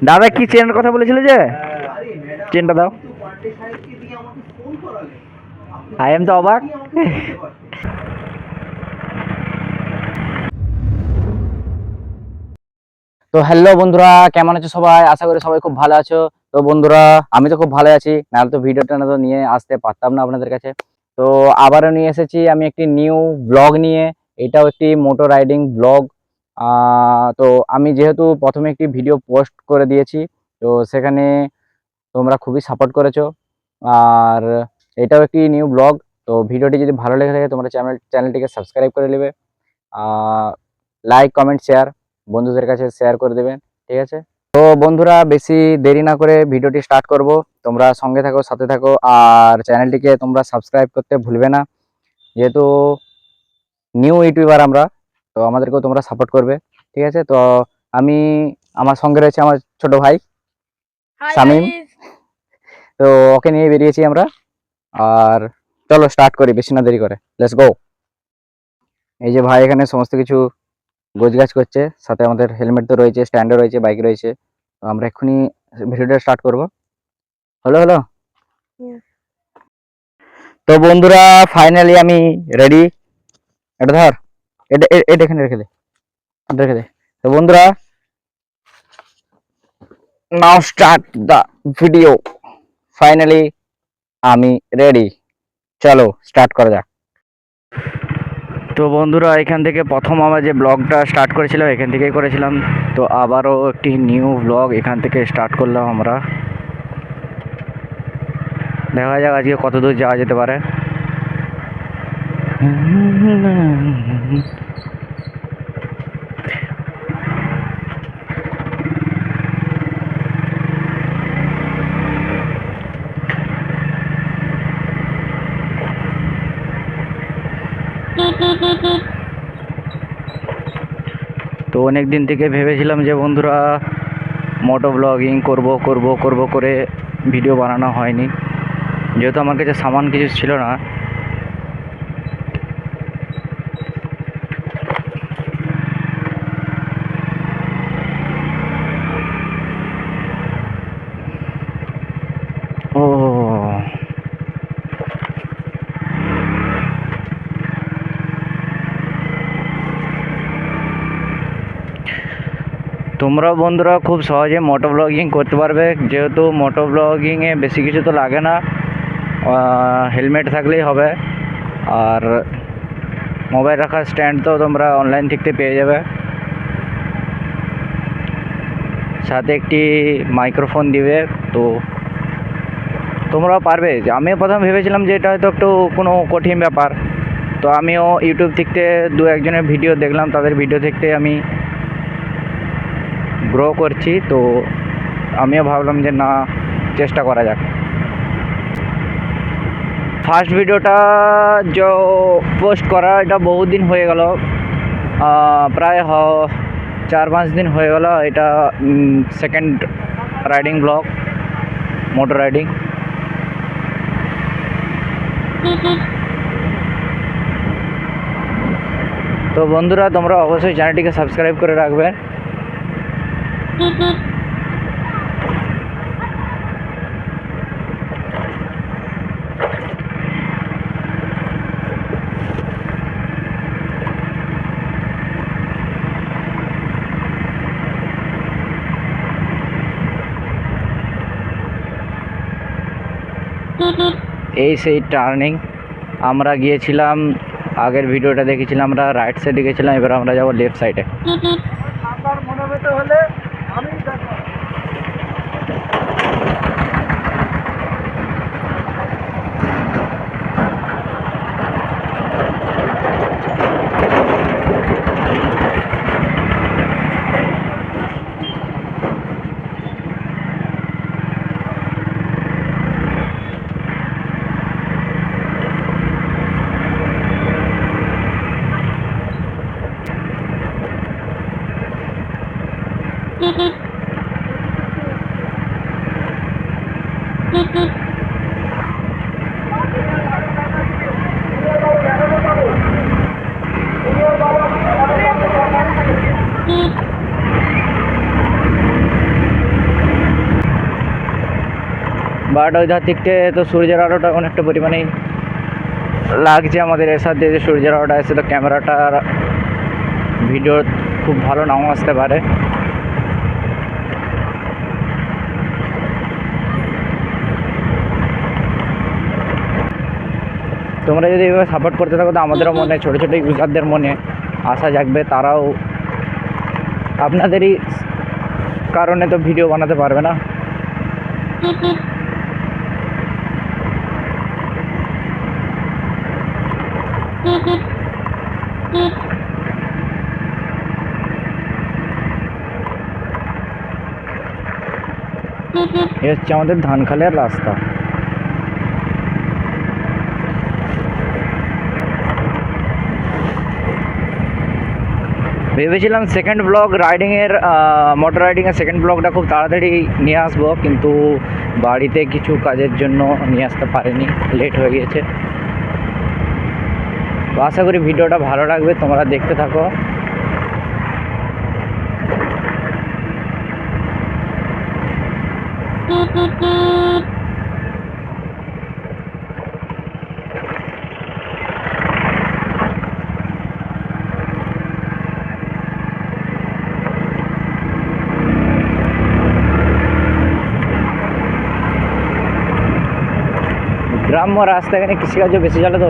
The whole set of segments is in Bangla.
দাদা কি চেনের কথা বলেছিল যে চেনটা দাও। আই এম তো অবাক। তো হ্যালো বন্ধুরা, কেমন আছো সবাই? আশা করি সবাই খুব ভালো আছো। তো বন্ধুরা, আমি তো খুব ভালো আছি, নাহলে তো ভিডিওটা না তো নিয়ে আসতে পারতাম না আপনাদের কাছে। তো আবারও নিয়ে এসেছি আমি একটি নিউ ব্লগ নিয়ে। এটাও একটি মোটর রাইডিং ব্লগ। তো আমি যেহেতু প্রথমে একটি ভিডিও পোস্ট করে দিয়েছি, তো সেখানে তোমরা খুবই সাপোর্ট করেছো। আর এটাও একটি নিউ ব্লগ। তো ভিডিওটি যদি ভালো লেগে থাকে তোমরা চ্যানেলটিকে সাবস্ক্রাইব করে নেবে, লাইক কমেন্ট শেয়ার বন্ধুদের কাছে শেয়ার করে দেবেন, ঠিক আছে? তো বন্ধুরা, বেশি দেরি না করে ভিডিওটি স্টার্ট করব। তোমরা সঙ্গে থাকো, সাথে থাকো, আর চ্যানেলটিকে তোমরা সাবস্ক্রাইব করতে ভুলবে না। যেহেতু নিউ ইউটিউবার আমরা, তো আমাদেরকেও তোমরা সাপোর্ট করবে, ঠিক আছে? তো আমি, আমার সঙ্গে রয়েছে আমার ছোট ভাই শামিম। তো ওকে নিয়ে বেরিয়েছি আমরা। আর চলো স্টার্ট করি, বেশি না দেরি করে, লেটস গো। এই যে ভাই এখানে সমস্ত কিছু গোছগাছ করছে, সাথে আমাদের হেলমেট তো রয়েছে, স্ট্যান্ডও রয়েছে, বাইক রয়েছে। তো আমরা এক্ষুনি ভিডিওটা স্টার্ট করব। হলো হলো। তো বন্ধুরা, ফাইনালি আমি রেডি। এটা ধর, এটা এখানে রেখে দে, রেখে দে। তো বন্ধুরা, নাও স্টার্ট দ্য ভিডিও। ফাইনালি আমি রেডি, চলো স্টার্ট করা যাক। তো বন্ধুরা, এখান থেকে প্রথম আমরা যে ব্লগটা স্টার্ট করেছিলাম এখান থেকেই করেছিলাম। তো আবারও একটি নিউ ব্লগ এখান থেকে স্টার্ট করলাম আমরা। দেখা যাক আজকে কত দূর যাওয়া যেতে পারে। তো অনেক দিন থেকে ভেবেছিলাম যে বন্ধুরা মোটো ব্লগিং করব করব করব করে ভিডিও বানানো হয়নি, যেহেতু আমার কাছে সামান কিছু ছিল না। ও, তোমরা বন্ধুরা খুব সহজে মোটো ব্লগিং করতে পারবে, যেহেতু মোটো ব্লগিংয়ে বেশি কিছু তো লাগে না, হেলমেট থাকলেই হবে। আর মোবাইল রাখার স্ট্যান্ড তো তোমরা অনলাইন থেকে পেয়ে যাবে, সাথে একটি মাইক্রোফোন দিবে। তো তোমরাও পারবে। আমিও প্রথমে ভেবেছিলাম যে এটা হয়তো একটু কোনো কঠিন ব্যাপার। তো আমিও ইউটিউব থেকে দু একজনের ভিডিও দেখলাম, তাদের ভিডিও থেকে আমি গ্রো করছি। তো আমিও ভাবলাম যে না, চেষ্টা করা যাক। ফার্স্ট ভিডিওটা जो পোস্ট করা, এটা বহুত দিন হয়ে গেল, প্রায় 4-5 দিন হয়ে গেল। এটা second riding blog, motor riding. তো বন্ধুরা, তোমরা অবশ্যই চ্যানেলটিকে সাবস্ক্রাইব করে রাখবে। এই সেই টার্নিং আমরা গিয়েছিলাম, আগের ভিডিওটা দেখেছিলাম আমরা রাইট সাইডে গেছিলাম, এবার আমরা যাব লেফট সাইডে। বাট ওই ধার থেকে তো সূর্যের আলোটা অনেকটা পরিমাণেই লাগছে আমাদের এর সাথে, যে সূর্যের আলোটা এসে তো ক্যামেরাটার ভিডিও খুব ভালো নাও আসতে পারে। তোমরা যদি এইভাবে সাপোর্ট করতে থাকো তো আমাদেরও মনে, ছোটো ছোটো ইউজারদের মনে আশা জাগবে, তারাও আপনাদেরই কারণে তো ভিডিও বানাতে পারবে না। এ হচ্ছে আমাদের ধানখালের রাস্তা। ভেবেছিলাম সেকেন্ড ব্লগ রাইডিংয়ের, মোটর রাইডিংয়ের সেকেন্ড ব্লগটা খুব তাড়াতাড়ি নিয়ে আসবো, কিন্তু বাড়িতে কিছু কাজের জন্য নিয়ে আসতে পারিনি, লেট হয়ে গিয়েছে। তো আশা করি ভিডিওটা ভালো লাগবে, তোমরা দেখতে থাকো। গ্রাম্য রাস্তা, এখানে কৃষিকাজও বেশি চলে তো।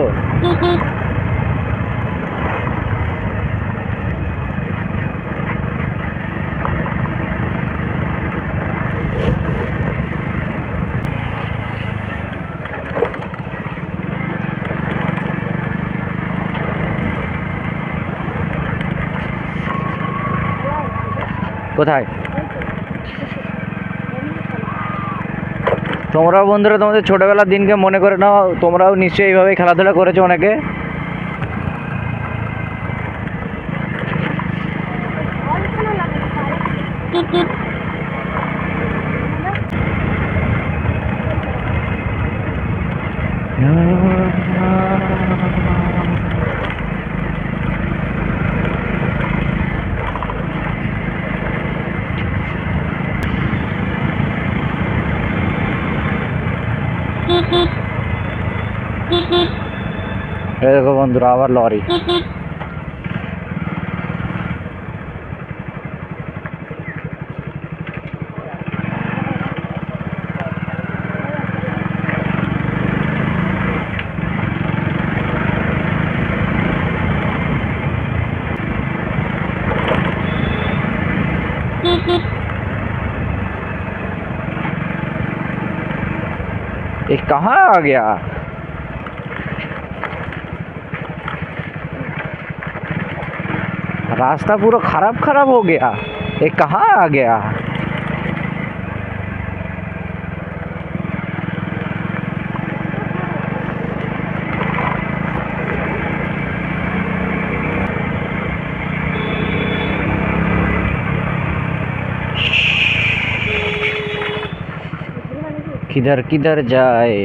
কোথায় তোমরাও বন্ধুরা তোমাদের ছোটবেলার দিনকে মনে করে নাও, তোমরাও নিশ্চয়ই এইভাবে খেলাধুলা করেছো অনেকে। এই দেখো বন্ধুরা, আবার লরি। ये कहाँ आ गया? रास्ता पूरा खराब खराब हो गया, ये कहाँ आ गया? किधर किधर जाए?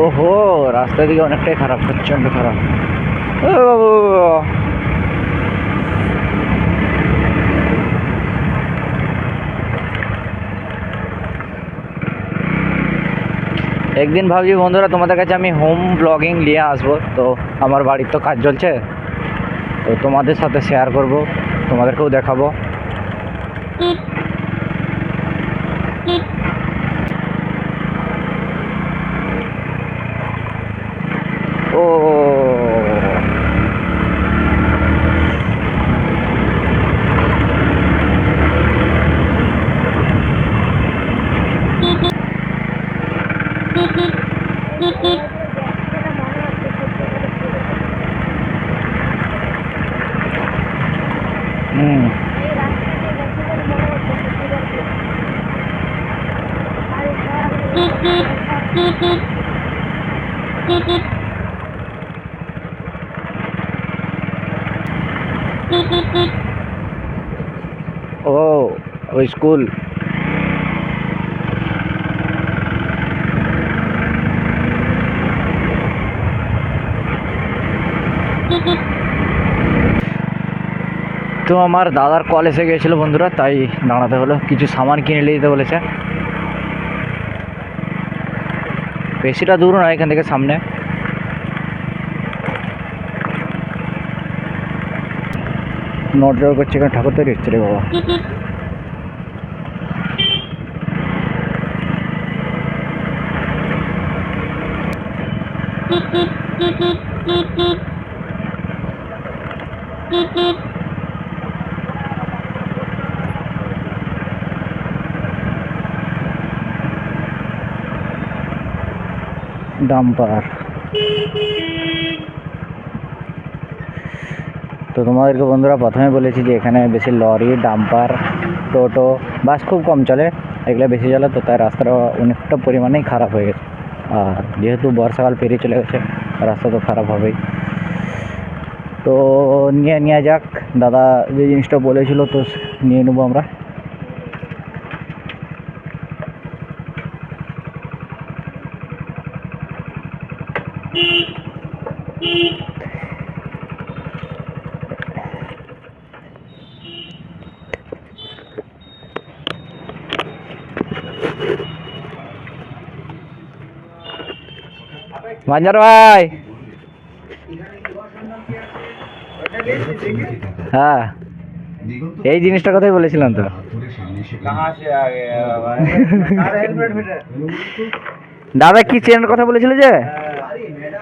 ওহো, রাস্তা দিকে অনেকটাই খারাপ, প্রচন্ড খারাপ। ও বাবু, একদিন ভাবছি বন্ধুরা তোমাদের কাছে আমি হোম ব্লগিং নিয়ে আসবো। তো আমার বাড়ির তো কাজ চলছে, তো তোমাদের সাথে শেয়ার করব, তোমাদেরকেও দেখাবো। ও ও ওই স্কুল। তো আমার দাদার কল এসে গিয়েছিল বন্ধুরা, তাই দাঁড়াতে হলো, কিছু সামান কিনে নিয়ে যেতে বলেছে। বেশিটা দূর নয় এখান থেকে, সামনে। নজর করছে এখানে ঠাকুর তৈরি হচ্ছে রে বাবা। ডাম্পার। তো তোমাদেরকে বন্ধুরা প্রথমে বলেছি যে এখানে বেশি লরি, ডাম্পার, টোটো, বাস খুব কম চলে, এগুলো বেশি চলে। তো তাই রাস্তাটা অনেকটা পরিমাণেই খারাপ হয়ে গেছে। আর যেহেতু বর্ষাকাল পেরিয়ে চলে গেছে, রাস্তা তো খারাপ হবেই। তো নিয়ে যাক, দাদা যে জিনিসটা বলেছিল তো নিয়ে নেবো আমরা। মাঞ্জার ভাই, হ্যাঁ এই জিনিসটার কথাই বলেছিলাম তো। দাদা কি চেনের কথা বলেছিল যে,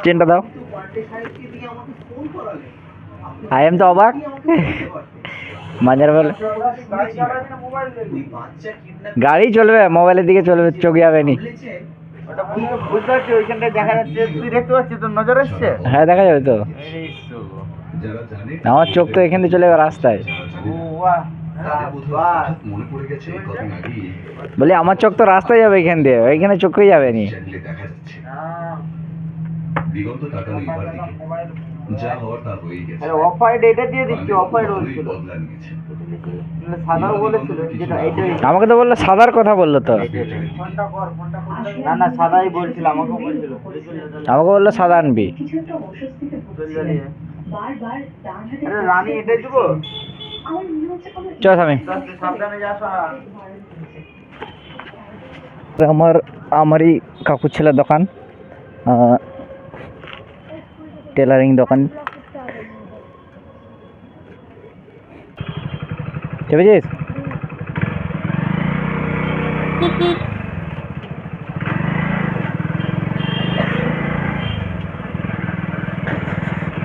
চেনটা দাও। আই এম তো অবাক। মাঞ্জার বলে গাড়ি চলবে, মোবাইলের দিকে চলবে, চোখ যাবে নি। হ্যাঁ দেখা যাবে তো, আমার চোখ তো এখান থেকে চলে যাবে রাস্তায়। বলি আমার চোখ তো রাস্তায় যাবে এখান দিয়ে, ওইখানে চোখে যাবে নি। আমাকে তো বললো সাদার কথা, বললো তো। না সাদাই বলছিল, আমাকে বললো সাদা আনবি। রানী এটাই দেবো, চল আমি। আমারই কাকুর ছেলের দোকান, টেলারিং দোকান। চেপেছিস?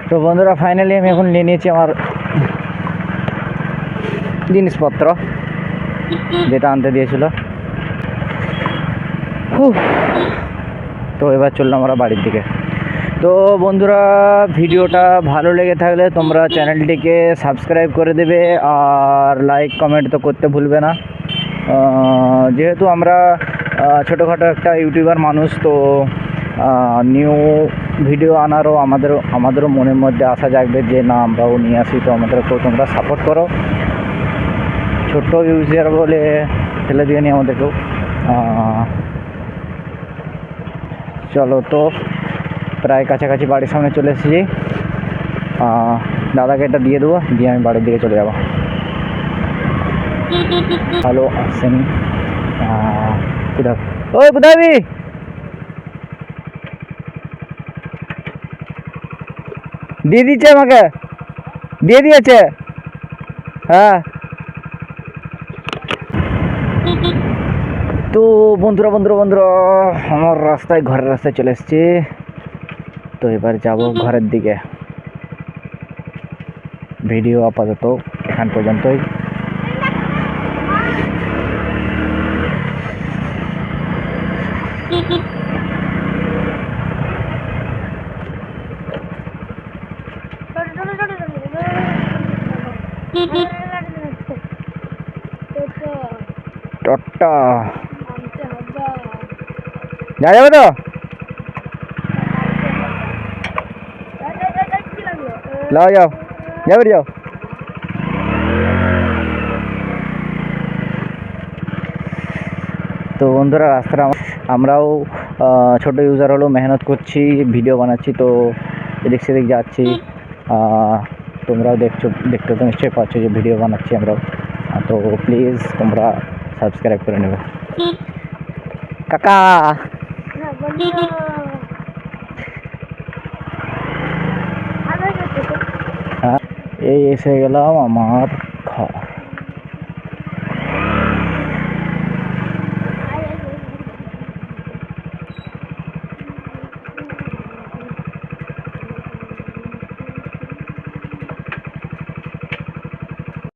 তো বন্ধুরা ফাইনালি আমি এখন নিয়ে নিয়েছি আমার জিনিসপত্র যেটা আনতে দিয়েছিল। তো এবার চললাম আমরা বাড়ির দিকে। তো বন্ধুরা ভিডিওটা ভালো লেগে থাকলে তোমরা চ্যানেলটিকে সাবস্ক্রাইব করে দেবে, আর লাইক কমেন্ট তো করতে ভুলবে না। যেহেতু আমরা ছোটোখাটো একটা ইউটিউবার মানুষ, তো নিউ ভিডিও আনারও আমাদেরও মনের মধ্যে আশা জাগবে যে না আমরাও নিয়ে আসি। তো আমাদেরকেও তোমরা সাপোর্ট করো, ছোট্ট ইউজার বলে ফেলে দিয়ে নি আমাদেরকেও। চলো, তো প্রায় কাছাকাছি বাড়ির সামনে চলে এসেছি। দাদাকে এটা দিয়ে দেবো, দিয়ে আমি বাড়ির দিকে চলে যাবো। হ্যালো আসেনি, কোথায় ওই কোথায় দিয়ে দিচ্ছে, আমাকে দিয়ে দিয়েছে। হ্যাঁ তো বন্ধুরা আমার ঘরের রাস্তায় চলে এসেছি। তো এবার যাব ঘরের দিকে। ভিডিও আপাতত এখান পর্যন্তই। টট্টা যা যাবে তো, যাও যাও যাবে যাও। তো বন্ধুরা রাস্তাটা আমরাও ছোট ইউজার হলেও মেহনত করছি, ভিডিও বানাচ্ছি, তো এদিক সেদিক যাচ্ছি। তোমরাও দেখতে তো নিশ্চয়ই পাচ্ছ যে ভিডিও বানাচ্ছি আমরাও। তো প্লিজ তোমরা সাবস্ক্রাইব করে নেবে। কাকা হ্যাঁ, এই এসে গেলাম আমার